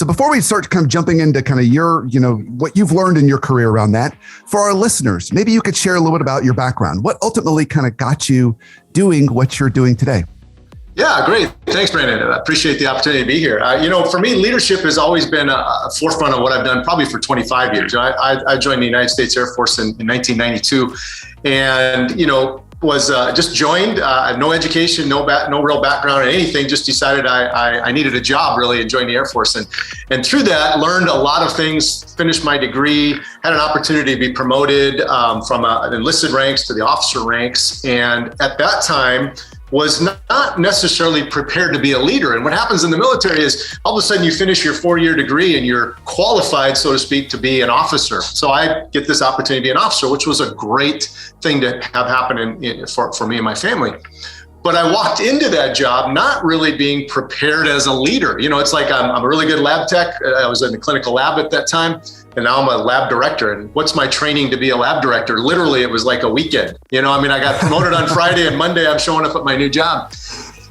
So before we start kind of jumping into kind of your, what you've learned in your career around that, for our listeners, maybe you could share a little bit about your background. What ultimately kind of got you doing what you're doing today? Yeah, great. Thanks, Brandon. I appreciate the opportunity to be here. For me, leadership has always been a forefront of what I've done probably for 25 years. I joined the United States Air Force in 1992 and, was just joined, no education, no real background in anything, just decided I needed a job really and joined the Air Force. And through that, learned a lot of things, finished my degree, had an opportunity to be promoted from enlisted ranks to the officer ranks. And at that time, was not necessarily prepared to be a leader. And what happens in the military is all of a sudden you finish your 4-year degree and you're qualified, so to speak, to be an officer. So I get this opportunity to be an officer, which was a great thing to have happen for me and my family. But I walked into that job not really being prepared as a leader. It's like I'm a really good lab tech. I was in the clinical lab at that time, and now I'm a lab director. And what's my training to be a lab director? Literally, it was like a weekend. I got promoted on Friday, and Monday I'm showing up at my new job.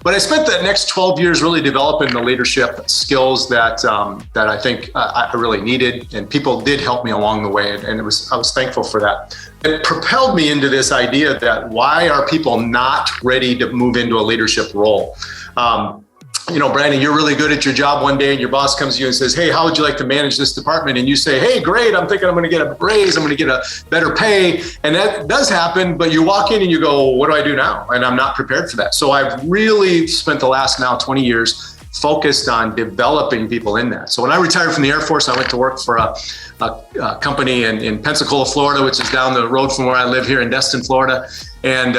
But I spent the next 12 years really developing the leadership skills that I think I really needed, and people did help me along the way, and I was thankful for that. It propelled me into this idea that why are people not ready to move into a leadership role? Brandon, you're really good at your job one day and your boss comes to you and says, hey, how would you like to manage this department? And you say, hey, great, I'm thinking I'm going to get a raise, I'm going to get a better pay. And that does happen, but you walk in and you go, what do I do now? And I'm not prepared for that. So I've really spent the last now 20 years focused on developing people in that. So when I retired from the Air Force, I went to work for a company in Pensacola, Florida, which is down the road from where I live here in Destin, Florida. And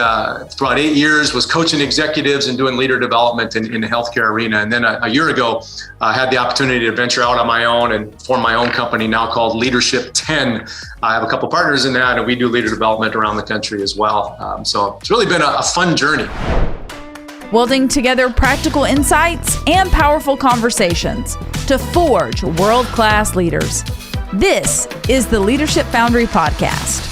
for about 8 years was coaching executives and doing leader development in the healthcare arena. And then a year ago, I had the opportunity to venture out on my own and form my own company now called Leadership 10. I have a couple partners in that, and we do leader development around the country as well. So it's really been a fun journey. Welding together practical insights and powerful conversations to forge world-class leaders. This is the Leadership Foundry podcast.